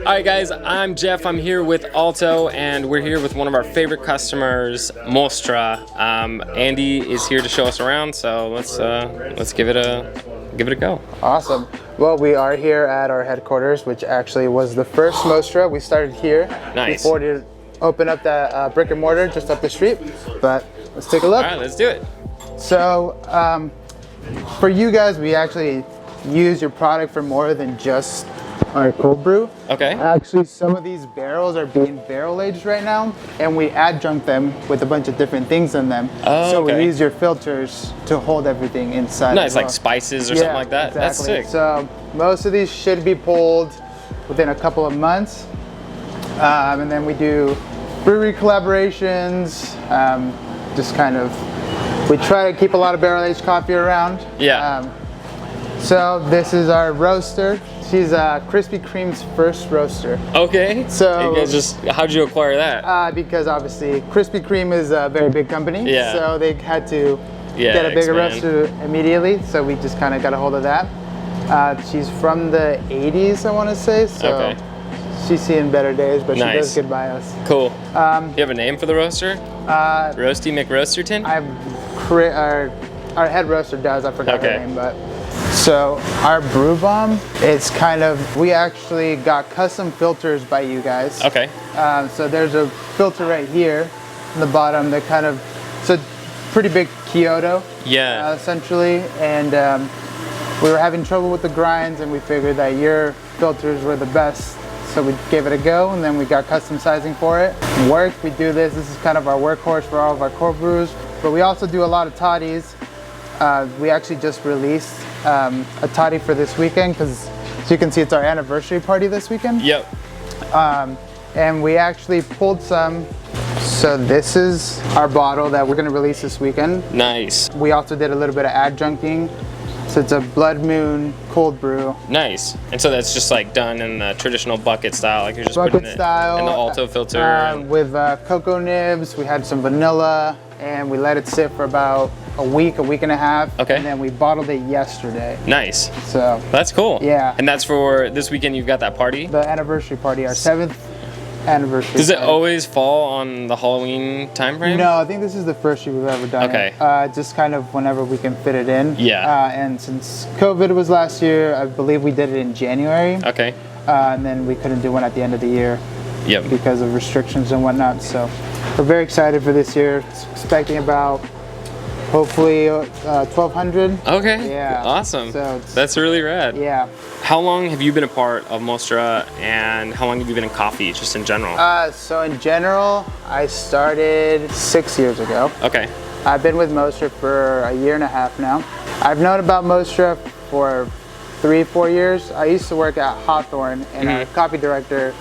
All right, guys, I'm Jeff. I'm here with ALTO, and we're here with one of our favorite customers, Mostra. Andy is here to show us around, so let's give it a go. Awesome. Well, we are here at our headquarters, which actually was the first Mostra. We started here before to open up that brick and mortar just up the street. But let's take a look. All right, let's do it. So for you guys, we actually use your product for more than just our cold brew. Okay. Actually, some of these barrels are being barrel aged right now, and we adjunct them with a bunch of different things in them. Oh, so okay. we use your filters to hold everything inside. Nice, like spices or something like that. Exactly. That's sick. So most of these should be pulled within a couple of months, and then we do brewery collaborations. Just kind of, we try to keep a lot of barrel aged coffee around. Yeah. So this is our roaster. She's Krispy Kreme's first roaster. Okay. So you guys just, how'd you acquire that? Because obviously Krispy Kreme is a very big company. Yeah. So they had to get a bigger roaster immediately. So we just kind of got a hold of that. She's from the 80s, I want to say. So she's seeing better days, but she does good by us. Cool. You have a name for the roaster? Roasty McRoasterton? Our head roaster does. I forgot her name, but. So our Brew Bomb, it's kind of, we actually got custom filters by you guys. Okay. So there's a filter right here in the bottom that kind of, it's a pretty big Kyoto. Yeah. Essentially, and we were having trouble with the grinds, and we figured that your filters were the best. So we gave it a go, and then we got custom sizing for it. It worked. We do this. This is kind of our workhorse for all of our cold brews. But we also do a lot of toddies. We actually just released a toddy for this weekend because, as you can see, it's our anniversary party this weekend. Yep. And we actually pulled some. So this is our bottle that we're going to release this weekend. Nice. We also did a little bit of adjuncting. So it's a Blood Moon cold brew. Nice. And so that's just like done in the traditional bucket style, like you're just bucket putting it style, in the ALTO filter. With cocoa nibs. We had some vanilla, and we let it sit for about a week and a half. Okay. And then we bottled it yesterday. Nice. So that's cool. Yeah. And that's for this weekend. You've got that party. The anniversary party, our 7th anniversary. Does it always fall on the Halloween time frame? No, I think this is the first year we've ever done it. Just kind of whenever we can fit it in. Yeah. And since COVID was last year, I believe we did it in January. Okay. And then we couldn't do one at the end of the year. Yep. Because of restrictions and whatnot. So we're very excited for this year. Expecting about hopefully 1,200. Okay. Yeah. Awesome. So that's really rad. Yeah. How long have you been a part of Mostra, and how long have you been in coffee, just in general? So in general, I started 6 years ago. Okay. I've been with Mostra for a year and a half now. I've known about Mostra for 3-4 years. I used to work at Hawthorne, and our coffee director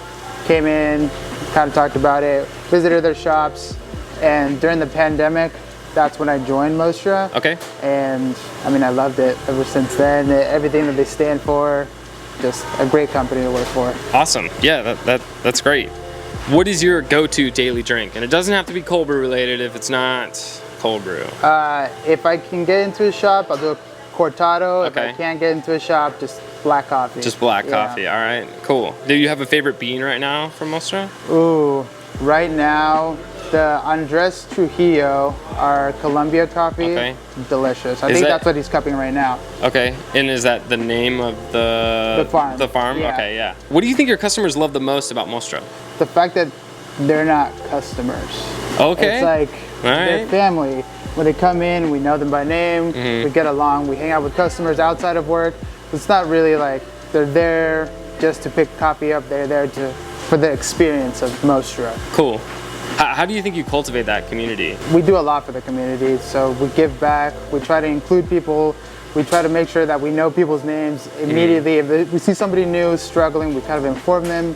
came in, kind of talked about it, visited their shops, and during the pandemic, that's when I joined Mostra. Okay. And I mean, I loved it ever since then. Everything that they stand for, just a great company to work for. Awesome. Yeah, that's great. What is your go-to daily drink? And it doesn't have to be cold brew related if it's not cold brew. If I can get into a shop, I'll do a cortado. Okay. If I can't get into a shop, just black coffee. Just black coffee. All right, cool. Do you have a favorite bean right now from Mostra? Ooh, right now, the Andres Trujillo, our Colombia coffee, delicious. I think that's what he's cupping right now. Okay, and is that the name of the farm? The farm? Yeah. Okay, yeah. What do you think your customers love the most about Mostra? The fact that they're not customers. Okay. It's like they're family. When they come in, we know them by name, we get along, we hang out with customers outside of work. It's not really like they're there just to pick coffee up, they're there for the experience of Mostra. Cool. How do you think you cultivate that community? We do a lot for the community, so we give back, we try to include people, we try to make sure that we know people's names immediately. If we see somebody new struggling, we kind of inform them.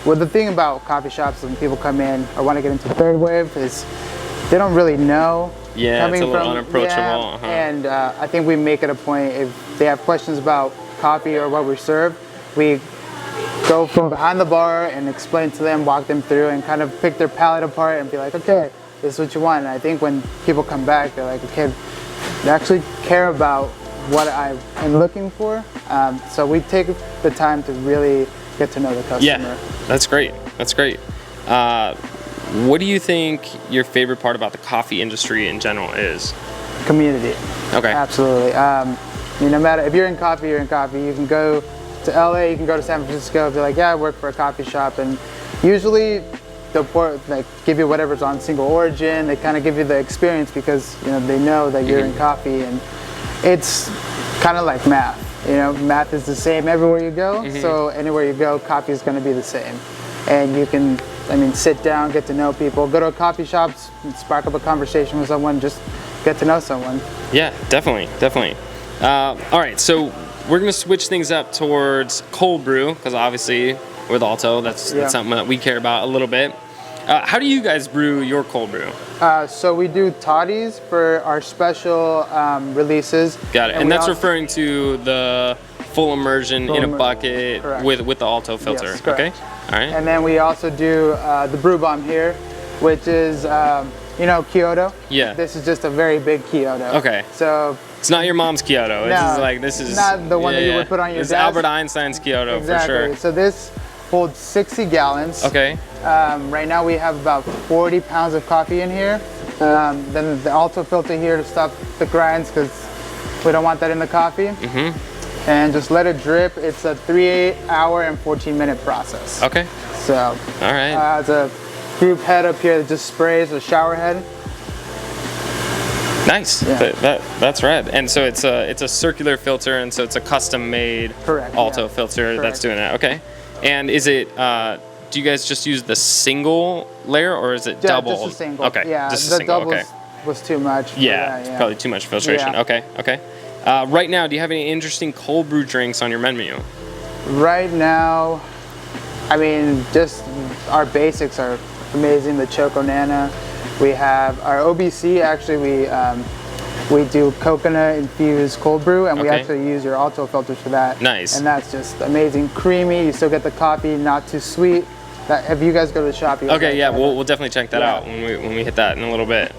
Well, the thing about coffee shops when people come in or want to get into third wave is they don't really know. Yeah, it's a little unapproachable. And I think we make it a point, if they have questions about coffee or what we serve, we go from behind the bar and explain to them, walk them through, and kind of pick their palate apart and be like, okay, this is what you want. And I think when people come back, they're like, okay, they actually care about what I am looking for. So we take the time to really get to know the customer. Yeah, that's great. That's great. What do you think your favorite part about the coffee industry in general is? Community. Okay. Absolutely. No matter if you're in coffee, you're in coffee. You can go to LA, you can go to San Francisco, be like, yeah, I work for a coffee shop, and usually they'll give you whatever's on single origin. They kind of give you the experience because they know that you're in coffee, and it's kind of like math. Math is the same everywhere you go. So anywhere you go, coffee is going to be the same, and you can. Sit down, get to know people, go to a coffee shop, spark up a conversation with someone, just get to know someone. Yeah, definitely. All right, so we're gonna switch things up towards cold brew, because obviously with ALTO, that's something that we care about a little bit. How do you guys brew your cold brew? So we do toddies for our special releases. Got it, and that's referring to the full immersion in a bucket with the ALTO filter. Yes, okay. All right. And then we also do the Brew Bomb here, which is, Kyoto. Yeah. This is just a very big Kyoto. Okay. So it's not your mom's Kyoto. This is not the one that you would put on your desk. It's Albert Einstein's Kyoto for sure. So this holds 60 gallons. Okay. Right now we have about 40 pounds of coffee in here. Then the ALTO filter here to stop the grinds because we don't want that in the coffee. And just let it drip. It's a 3-hour and 14-minute process. Okay. So, all right. It's a group head up here that just sprays, a shower head. Nice. Yeah. That's rad. And so it's a circular filter, and so it's a custom-made ALTO filter that's doing that. Okay. And is it? Do you guys just use the single layer, or is it double? Just a single. Okay. Yeah. Just a the single. doubles Okay. was too much. Yeah, probably too much filtration. Yeah. Okay. Right now, do you have any interesting cold brew drinks on your menu? Right now, just our basics are amazing. The Choco Nana. We have our OBC. Actually, we do coconut infused cold brew, and we actually use your ALTO filters for that. Nice. And that's just amazing, creamy. You still get the coffee, not too sweet. If you guys go to the shop, you we'll definitely check that out when we hit that in a little bit.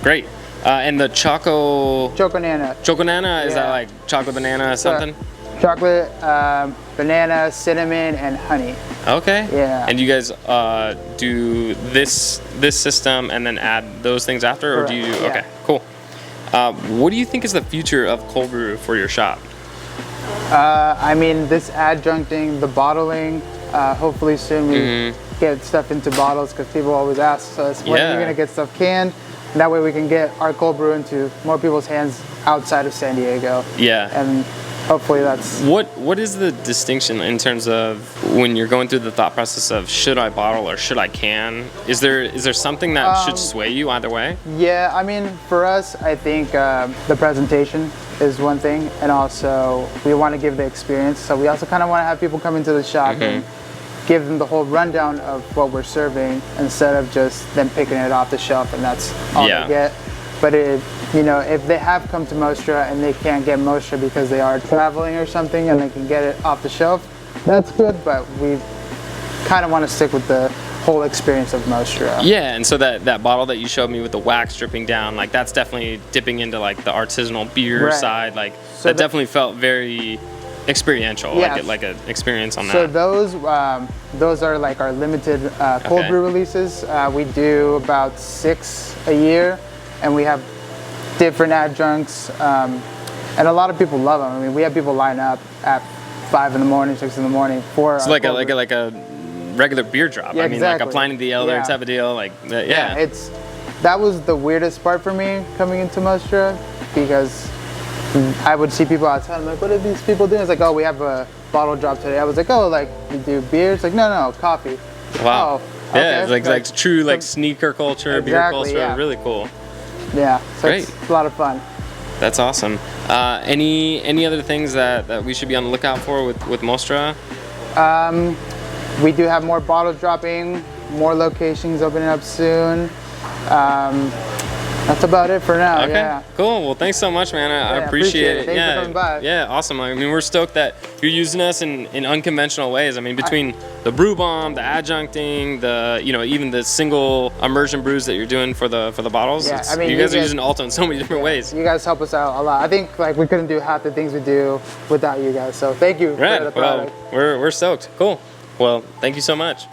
Great. And the Choco Nana. Is that like chocolate banana something? Chocolate, banana, cinnamon, and honey. Okay. Yeah. And you guys do this system and then add those things after, or do you? Yeah. Okay, cool. What do you think is the future of cold brew for your shop? This adjuncting, the bottling. Hopefully soon we get stuff into bottles because people always ask us when are you gonna get stuff canned. That way we can get our cold brew into more people's hands outside of San Diego. Yeah. And hopefully that's... What is the distinction in terms of when you're going through the thought process of should I bottle or should I can? Is there something that should sway you either way? Yeah, for us, I think the presentation is one thing, and also we want to give the experience. So we also kind of want to have people come into the shop and give them the whole rundown of what we're serving instead of just them picking it off the shelf and that's all they get. But if they have come to Mostra and they can't get Mostra because they are traveling or something and they can get it off the shelf, that's good, but we kind of want to stick with the whole experience of Mostra. Yeah, and so that bottle that you showed me with the wax dripping down, like that's definitely dipping into like the artisanal beer side, like so that definitely felt very experiential, like an experience on that. So those are like our limited cold brew releases. We do about 6 a year, and we have different adjuncts, and a lot of people love them. We have people line up at 5 in the morning, 6 in the morning for. It's like a regular beer drop. Yeah, like a Pliny the Elder type of deal. That was the weirdest part for me coming into Mostra because I would see people outside. I'm like, what are these people doing? It's like, oh, we have a bottle drop today. I was like, oh, like you do beer? It's like, no, coffee. Wow. Oh, okay. Yeah, it's like true sneaker culture, beer culture. Yeah. Really cool. Yeah, so great. It's a lot of fun. That's awesome. Any other things that we should be on the lookout for with Mostra? We do have more bottle dropping, more locations opening up soon. That's about it for now. Okay, yeah. Cool. Well, thanks so much, man. I appreciate it. Thanks for coming by. Yeah, awesome. We're stoked that you're using us in unconventional ways. Between the Brew Bomb, the adjuncting, even the single immersion brews that you're doing for the bottles. Yeah, you guys are using ALTO in so many different ways. You guys help us out a lot. I think we couldn't do half the things we do without you guys. So thank you for the product. Well, we're stoked. Cool. Well, thank you so much.